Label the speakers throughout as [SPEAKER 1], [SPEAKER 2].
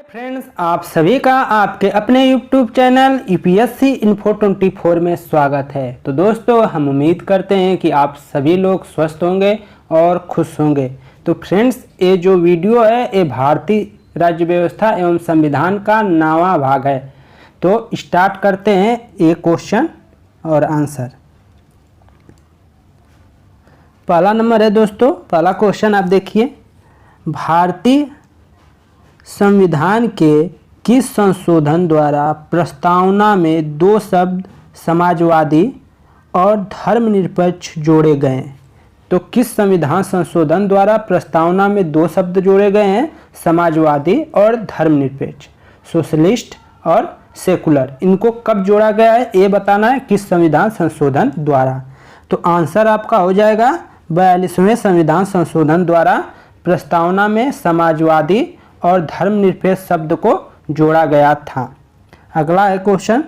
[SPEAKER 1] Friends, आप सभी का आपके अपने YouTube चैनल यूपीएससी इन्फो 24 में स्वागत है। तो दोस्तों, हम उम्मीद करते हैं कि आप सभी लोग स्वस्थ होंगे और खुश होंगे। तो फ्रेंड्स, ये जो वीडियो है ये भारतीय राज्य व्यवस्था एवं संविधान का 9वां भाग है। तो स्टार्ट करते हैं ये क्वेश्चन और आंसर। पहला नंबर है दोस्तों, पहला क्वेश्चन आप देखिए, भारतीय संविधान के किस संशोधन द्वारा प्रस्तावना में दो शब्द समाजवादी और धर्मनिरपेक्ष जोड़े गए हैं? तो किस संविधान संशोधन द्वारा प्रस्तावना में दो शब्द जोड़े गए हैं? समाजवादी और धर्मनिरपेक्ष, सोशलिस्ट और सेकुलर। इनको कब जोड़ा गया है ये बताना है, किस संविधान संशोधन द्वारा। तो आंसर आपका हो जाएगा 42वें संविधान संशोधन द्वारा प्रस्तावना में समाजवादी और धर्मनिरपेक्ष शब्द को जोड़ा गया था। अगला है क्वेश्चन,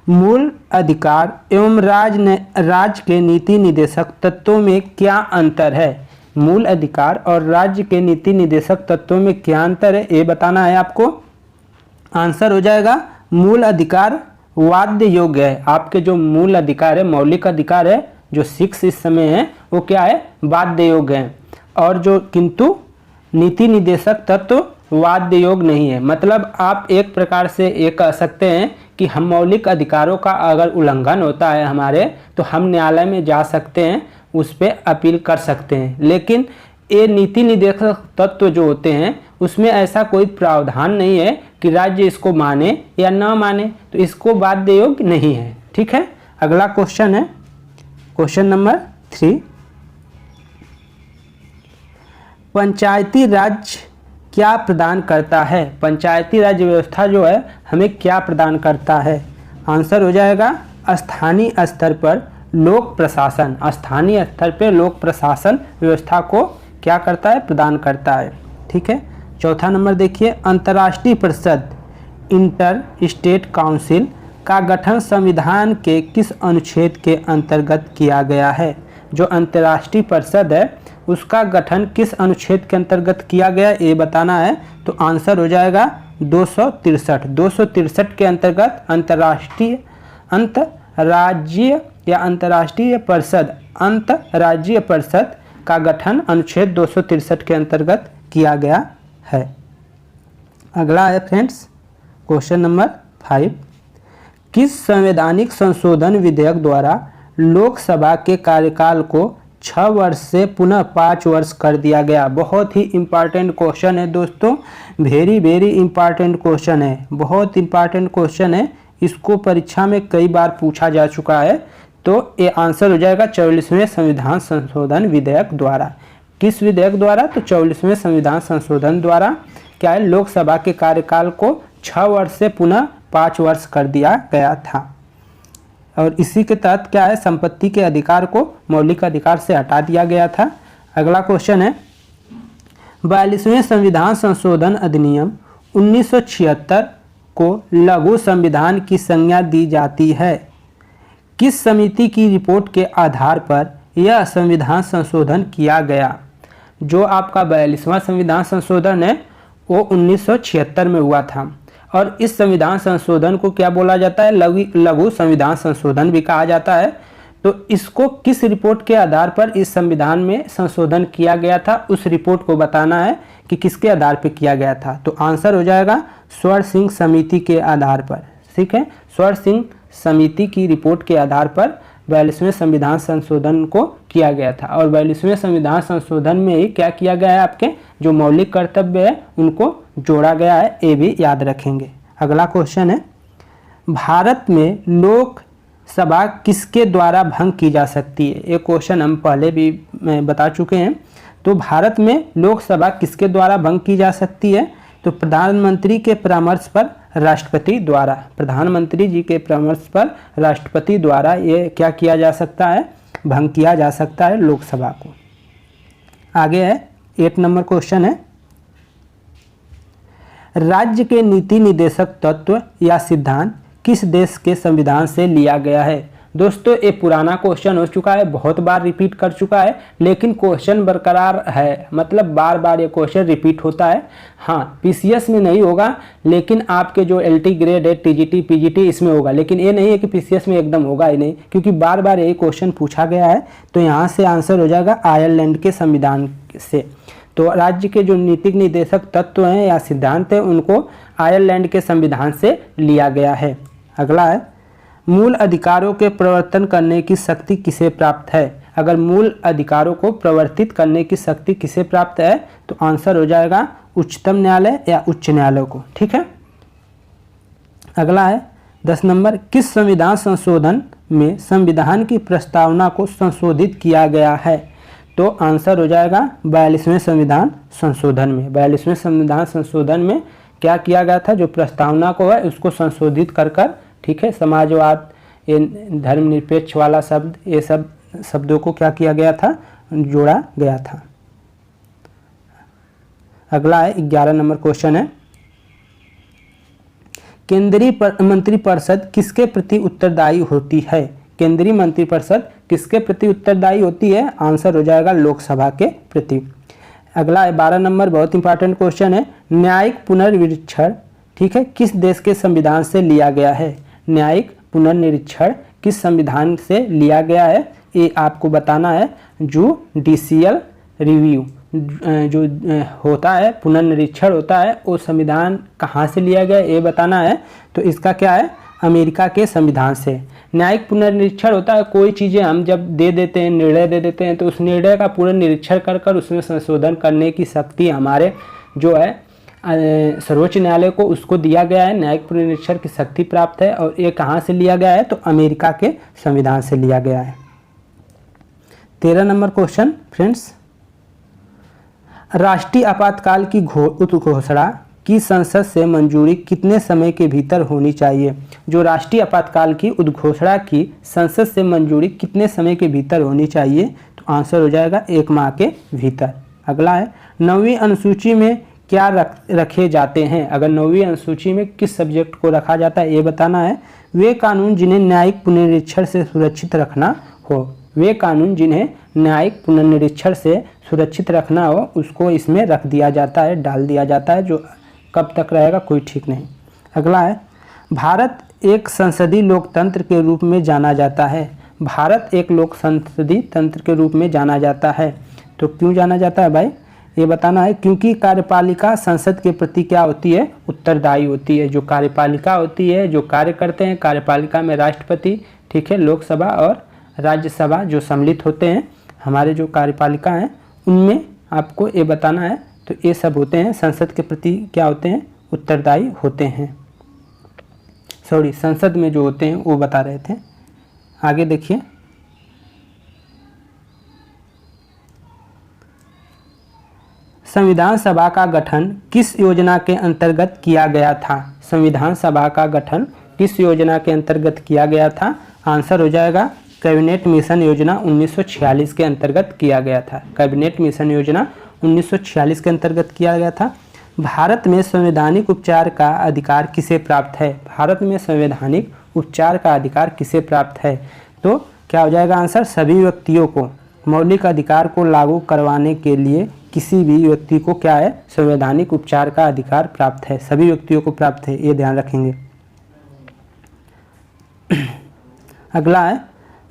[SPEAKER 1] मूल अधिकार एवं राज्य के नीति निदेशक तत्वों में क्या अंतर है? मूल अधिकार और राज्य के नीति निदेशक तत्वों में क्या अंतर है ये बताना है आपको। आंसर हो जाएगा मूल अधिकार वाद्य योग्य है। आपके जो मूल अधिकार है, मौलिक अधिकार है, जो 6 इस समय है, वो क्या है? वाद्य योग्य है। और जो किंतु नीति निदेशक तत्व वाद्य योग नहीं है। मतलब आप एक प्रकार से ये कह सकते हैं कि हम मौलिक अधिकारों का अगर उल्लंघन होता है हमारे, तो हम न्यायालय में जा सकते हैं, उस पर अपील कर सकते हैं। लेकिन ये नीति निदेशक तत्व जो होते हैं उसमें ऐसा कोई प्रावधान नहीं है कि राज्य इसको माने या न माने, तो इसको वाद्य योग नहीं है। ठीक है, अगला क्वेश्चन है क्वेश्चन नंबर 3, पंचायती राज क्या प्रदान करता है? पंचायती राज व्यवस्था जो है हमें क्या प्रदान करता है? आंसर हो जाएगा स्थानीय स्तर पर लोक प्रशासन। स्थानीय स्तर पर लोक प्रशासन व्यवस्था को क्या करता है? प्रदान करता है। ठीक है, चौथा नंबर देखिए, अंतर्राष्ट्रीय परिषद इंटर स्टेट काउंसिल का गठन संविधान के किस अनुच्छेद के अंतर्गत किया गया है? जो अंतर्राष्ट्रीय परिषद है उसका गठन किस अनुच्छेद के अंतर्गत किया गया ये बताना है। तो आंसर हो जाएगा 263 के अंतर्गत अंतर्राष्ट्रीय परिषद का गठन अनुच्छेद 263 के अंतर्गत किया गया है। अगला है फ्रेंड्स क्वेश्चन नंबर 5, किस संवैधानिक संशोधन विधेयक द्वारा लोकसभा के कार्यकाल को 6 वर्ष से पुनः 5 वर्ष कर दिया गया? बहुत ही इम्पॉर्टेंट क्वेश्चन है दोस्तों, वेरी इम्पॉर्टेंट क्वेश्चन है, बहुत इम्पॉर्टेंट क्वेश्चन है। इसको परीक्षा में कई बार पूछा जा चुका है। तो ये आंसर हो जाएगा 44वें संविधान संशोधन विधेयक द्वारा। किस विधेयक द्वारा? तो 44वें संविधान संशोधन द्वारा क्या है? लोकसभा के कार्यकाल को 6 वर्ष से पुनः 5 वर्ष कर दिया गया था। और इसी के तहत क्या है? संपत्ति के अधिकार को मौलिक अधिकार से हटा दिया गया था। अगला क्वेश्चन है, 42वें संविधान संशोधन अधिनियम 1976 को लघु संविधान की संज्ञा दी जाती है? किस समिति की रिपोर्ट के आधार पर यह संविधान संशोधन किया गया? जो आपका 42वां संविधान संशोधन है वो 1976 में हुआ था। और इस संविधान संशोधन को क्या बोला जाता है? लघु संविधान संशोधन भी कहा जाता है। तो इसको किस रिपोर्ट के आधार पर इस संविधान में संशोधन किया गया था, उस रिपोर्ट को बताना है कि किसके आधार पर किया गया था। तो आंसर हो जाएगा स्वर्ण सिंह समिति के आधार पर। ठीक है, स्वर्ण सिंह समिति की रिपोर्ट के आधार पर 42वें संविधान संशोधन को किया गया था। और 42वें संविधान संशोधन में ही क्या किया गया है? आपके जो मौलिक कर्तव्य है उनको जोड़ा गया है, ये भी याद रखेंगे। अगला क्वेश्चन है, भारत में लोकसभा किसके द्वारा भंग की जा सकती है? ये क्वेश्चन हम पहले भी बता चुके हैं। तो भारत में लोकसभा किसके द्वारा भंग की जा सकती है? तो प्रधानमंत्री के परामर्श पर राष्ट्रपति द्वारा, प्रधानमंत्री जी के परामर्श पर राष्ट्रपति द्वारा ये क्या किया जा सकता है? भंग किया जा सकता है लोकसभा को। आगे है 8 नंबर क्वेश्चन है, राज्य के नीति निदेशक तत्व या सिद्धांत किस देश के संविधान से लिया गया है? दोस्तों ये पुराना क्वेश्चन हो चुका है, बहुत बार रिपीट कर चुका है, लेकिन क्वेश्चन बरकरार है, मतलब बार बार ये क्वेश्चन रिपीट होता है। हाँ, पीसीएस में नहीं होगा, लेकिन आपके जो एलटी ग्रेड है, टीजीटी पीजीटी इसमें होगा, लेकिन ये नहीं है कि पीसीएस में एकदम होगा ही नहीं, क्योंकि बार बार यही क्वेश्चन पूछा गया है। तो यहाँ से आंसर हो जाएगा आयरलैंड के संविधान से। तो राज्य के जो नीतिक निर्देशक तत्व हैं या सिद्धांत हैं उनको आयरलैंड के संविधान से लिया गया है। अगला है, मूल अधिकारों के प्रवर्तन करने की शक्ति किसे प्राप्त है? अगर मूल अधिकारों को प्रवर्तित करने की शक्ति किसे प्राप्त है तो आंसर हो जाएगा उच्चतम न्यायालय या उच्च न्यायालय को। ठीक है। अगला है 10 नंबर, किस संविधान संशोधन में संविधान की प्रस्तावना को संशोधित किया गया है? तो आंसर हो जाएगा 42वें संविधान संशोधन में। 42वें संविधान संशोधन में क्या किया गया था? जो प्रस्तावना को है उसको संशोधित कर कर, ठीक है, समाजवाद, ये धर्मनिरपेक्ष वाला शब्द, ये सब शब्दों को क्या किया गया था? जोड़ा गया था। अगला है 11 नंबर क्वेश्चन है, केंद्रीय मंत्रिपरिषद किसके प्रति उत्तरदायी होती है? केंद्रीय मंत्रिपरिषद किसके प्रति उत्तरदायी होती है? आंसर हो जाएगा लोकसभा के प्रति। अगला है 12 नंबर, बहुत इंपॉर्टेंट क्वेश्चन है, न्यायिक पुनर्निरीक्षण, ठीक है, किस देश के संविधान से लिया गया है? न्यायिक पुनर्निरीक्षण किस संविधान से लिया गया है ये आपको बताना है। जुडिशियल रिव्यू जो होता है, पुनर्निरीक्षण होता है, वो संविधान कहाँ से लिया गया ये बताना है। तो इसका क्या है? अमेरिका के संविधान से। न्यायिक पुनर्निरीक्षण होता है, कोई चीज़ें हम जब दे देते हैं, निर्णय दे देते हैं, तो उस निर्णय का पुनर्निरीक्षण कर कर उसमें संशोधन करने की शक्ति हमारे जो है सर्वोच्च न्यायालय को उसको दिया गया है। न्यायिक पुनर्निरीक्षण की शक्ति प्राप्त है और ये कहाँ से लिया गया है? तो अमेरिका के संविधान से लिया गया है। 13 नंबर क्वेश्चन फ्रेंड्स, राष्ट्रीय आपातकाल की घोषणा की संसद से मंजूरी कितने समय के भीतर होनी चाहिए? जो राष्ट्रीय आपातकाल की उद्घोषणा की संसद से मंजूरी कितने समय के भीतर होनी चाहिए? तो आंसर हो जाएगा 1 माह के भीतर। अगला है 9वीं अनुसूची में क्या रखे जाते हैं? अगर 9वीं अनुसूची में किस सब्जेक्ट को रखा जाता है ये बताना है। वे कानून जिन्हें न्यायिक पुनर्निरीक्षण से सुरक्षित रखना हो, वे कानून जिन्हें न्यायिक पुनर्निरीक्षण से सुरक्षित रखना हो उसको इसमें रख दिया जाता है, डाल दिया जाता है, जो कब तक रहेगा कोई ठीक नहीं। अगला है, भारत एक संसदीय लोकतंत्र के रूप में जाना जाता है। भारत एक लोक संसदीय तंत्र के रूप में जाना जाता है। तो क्यों जाना जाता है भाई ये बताना है। क्योंकि कार्यपालिका संसद के प्रति क्या होती है? उत्तरदायी होती है। जो कार्यपालिका होती है, जो कार्य करते हैं, कार्यपालिका में राष्ट्रपति, ठीक है, लोकसभा और राज्यसभा जो सम्मिलित होते हैं, हमारे जो कार्यपालिका हैं उनमें आपको ये बताना है। तो ये सब होते हैं संसद के प्रति क्या होते हैं? उत्तरदायी होते हैं। सॉरी, संसद में जो होते हैं वो बता रहे थे। आगे देखिए, संविधान सभा का गठन किस योजना के अंतर्गत किया गया था? संविधान सभा का गठन किस योजना के अंतर्गत किया गया था? आंसर हो जाएगा कैबिनेट मिशन योजना 1946 के अंतर्गत किया गया था। कैबिनेट मिशन योजना 1946 के अंतर्गत किया गया था। भारत में संवैधानिक उपचार का अधिकार किसे प्राप्त है? भारत में संवैधानिक उपचार का अधिकार किसे प्राप्त है? तो क्या हो जाएगा आंसर? सभी व्यक्तियों को मौलिक अधिकार को लागू करवाने के लिए किसी भी व्यक्ति को क्या है? संवैधानिक उपचार का अधिकार प्राप्त है। सभी व्यक्तियों को प्राप्त है, ये ध्यान रखेंगे। अगला है,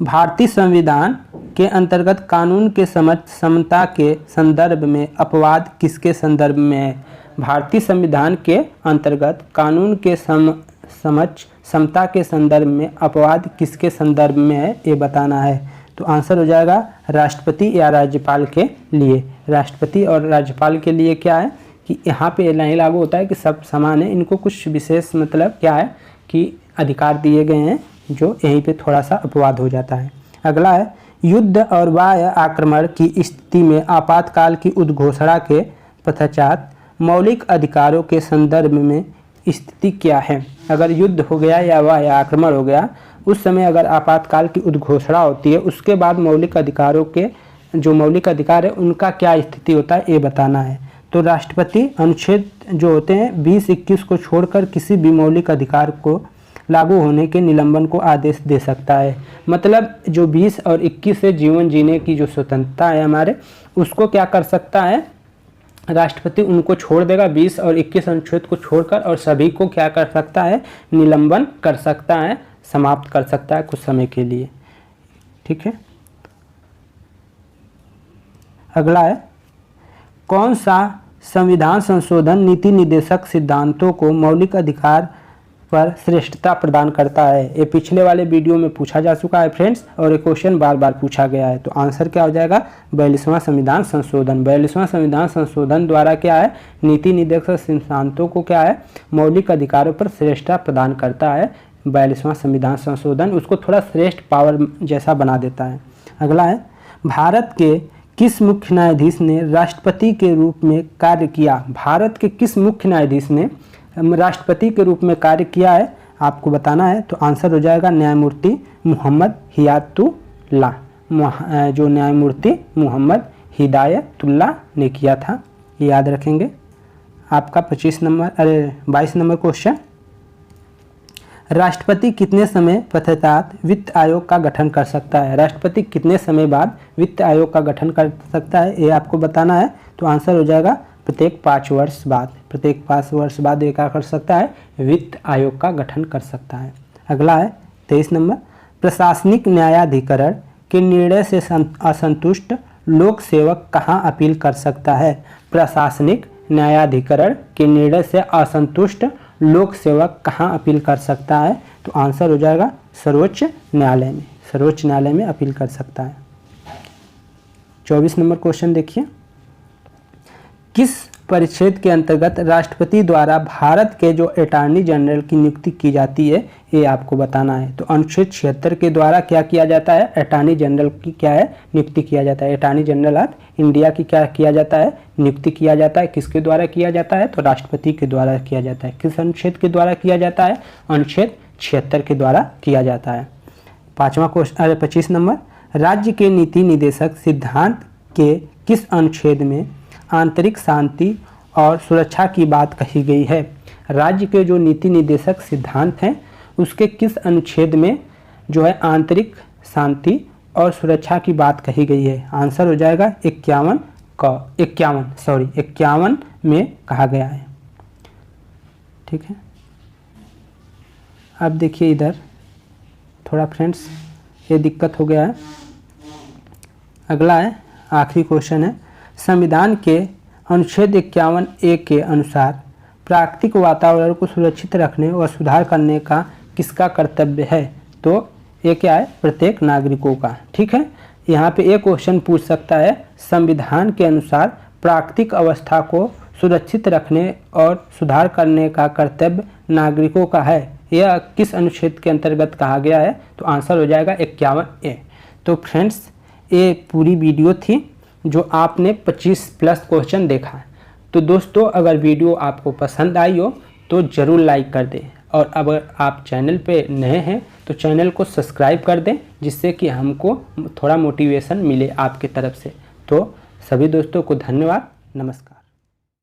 [SPEAKER 1] भारतीय संविधान के अंतर्गत कानून के समता के संदर्भ में अपवाद किसके संदर्भ में है? भारतीय संविधान के अंतर्गत कानून के समता के संदर्भ में अपवाद किसके संदर्भ में है ये बताना है। तो आंसर हो जाएगा राष्ट्रपति या राज्यपाल के लिए। राष्ट्रपति और राज्यपाल के लिए क्या है कि यहाँ पे नहीं लागू होता है कि सब समान है, इनको कुछ विशेष मतलब क्या है कि अधिकार दिए गए हैं, जो यहीं पे थोड़ा सा अपवाद हो जाता है। अगला है, युद्ध और बाह्य आक्रमण की स्थिति में आपातकाल की उद्घोषणा के पश्चात मौलिक अधिकारों के संदर्भ में स्थिति क्या है? अगर युद्ध हो गया या बाह्य आक्रमण हो गया, उस समय अगर आपातकाल की उद्घोषणा होती है, उसके बाद मौलिक अधिकारों के जो मौलिक अधिकार है उनका क्या स्थिति होता है ये बताना है। तो राष्ट्रपति अनुच्छेद जो होते हैं 20-21 को छोड़कर किसी भी मौलिक अधिकार को लागू होने के निलंबन को आदेश दे सकता है। मतलब जो 20 और 21 से जीवन जीने की जो स्वतंत्रता है हमारे, उसको क्या कर सकता है, राष्ट्रपति उनको छोड़ देगा 20 और 21 अनुच्छेद को छोड़कर, और सभी को क्या कर सकता है, निलंबन कर सकता है, समाप्त कर सकता है कुछ समय के लिए। ठीक है, अगला है, कौन सा संविधान संशोधन नीति निर्देशक सिद्धांतों को मौलिक अधिकार पर श्रेष्ठता प्रदान करता है? ये पिछले वाले वीडियो में पूछा जा चुका है फ्रेंड्स, और ये क्वेश्चन बार बार पूछा गया है। तो आंसर क्या हो जाएगा, 42वां संविधान संशोधन। 42वां संविधान संशोधन द्वारा क्या है, नीति निर्देशक सिद्धांतों को क्या है, मौलिक अधिकारों पर श्रेष्ठता प्रदान करता है। 42वां संविधान संशोधन उसको थोड़ा श्रेष्ठ पावर जैसा बना देता है। अगला है, भारत के किस मुख्य न्यायाधीश ने राष्ट्रपति के रूप में कार्य किया? भारत के किस मुख्य न्यायाधीश ने राष्ट्रपति के रूप में कार्य किया है, आपको बताना है। तो आंसर हो जाएगा न्यायमूर्ति मोहम्मद हिदायतुल्लाह, जो न्यायमूर्ति मोहम्मद हिदायतुल्लाह ने किया था, ये याद रखेंगे। आपका 22 नंबर क्वेश्चन, राष्ट्रपति कितने समय पश्चात वित्त आयोग का गठन कर सकता है? राष्ट्रपति कितने समय बाद वित्त आयोग का गठन कर सकता है, ये आपको बताना है। तो आंसर हो जाएगा प्रत्येक 5 वर्ष बाद। प्रत्येक 5 वर्ष बाद ये क्या कर सकता है, वित्त आयोग का गठन कर सकता है। अगला है 23 नंबर, प्रशासनिक न्यायाधिकरण के निर्णय से असंतुष्ट लोक सेवक कहाँ अपील कर सकता है? प्रशासनिक न्यायाधिकरण के निर्णय से असंतुष्ट लोक सेवक कहाँ अपील कर सकता है? तो आंसर हो जाएगा सर्वोच्च न्यायालय में। सर्वोच्च न्यायालय में अपील कर सकता है। 24 नंबर क्वेश्चन देखिए, किस परिच्छेद के अंतर्गत राष्ट्रपति द्वारा भारत के जो अटॉर्नी जनरल की नियुक्ति की जाती है, ये आपको बताना है। तो अनुच्छेद 76 के द्वारा क्या किया जाता है, अटॉर्नी जनरल की क्या है, नियुक्ति किया जाता है। अटॉर्नी जनरल ऑफ इंडिया की क्या किया जाता है, नियुक्ति किया जाता है। किसके द्वारा किया जाता है? तो राष्ट्रपति के द्वारा किया जाता है। किस अनुच्छेद के द्वारा किया जाता है? अनुच्छेद 76 के द्वारा किया जाता है। 25 नंबर, राज्य के नीति निर्देशक सिद्धांत के किस अनुच्छेद में आंतरिक शांति और सुरक्षा की बात कही गई है? राज्य के जो नीति निर्देशक सिद्धांत हैं उसके किस अनुच्छेद में जो है आंतरिक शांति और सुरक्षा की बात कही गई है? आंसर हो जाएगा 51 में कहा गया है। ठीक है, अब देखिए इधर थोड़ा फ्रेंड्स ये दिक्कत हो गया है। अगला है, आखिरी क्वेश्चन है, संविधान के अनुच्छेद 51A के अनुसार प्राकृतिक वातावरण को सुरक्षित रखने और सुधार करने का किसका कर्तव्य है? तो ये क्या है, प्रत्येक नागरिकों का। ठीक है, यहाँ पे एक क्वेश्चन पूछ सकता है, संविधान के अनुसार प्राकृतिक अवस्था को सुरक्षित रखने और सुधार करने का कर्तव्य नागरिकों का है, यह किस अनुच्छेद के अंतर्गत कहा गया है? तो आंसर हो जाएगा 51A। तो फ्रेंड्स ये पूरी वीडियो थी जो आपने 25+ क्वेश्चन देखा। तो दोस्तों अगर वीडियो आपको पसंद आई हो तो ज़रूर लाइक कर दें, और अगर आप चैनल पे नए हैं तो चैनल को सब्सक्राइब कर दें, जिससे कि हमको थोड़ा मोटिवेशन मिले आपकी तरफ से। तो सभी दोस्तों को धन्यवाद, नमस्कार।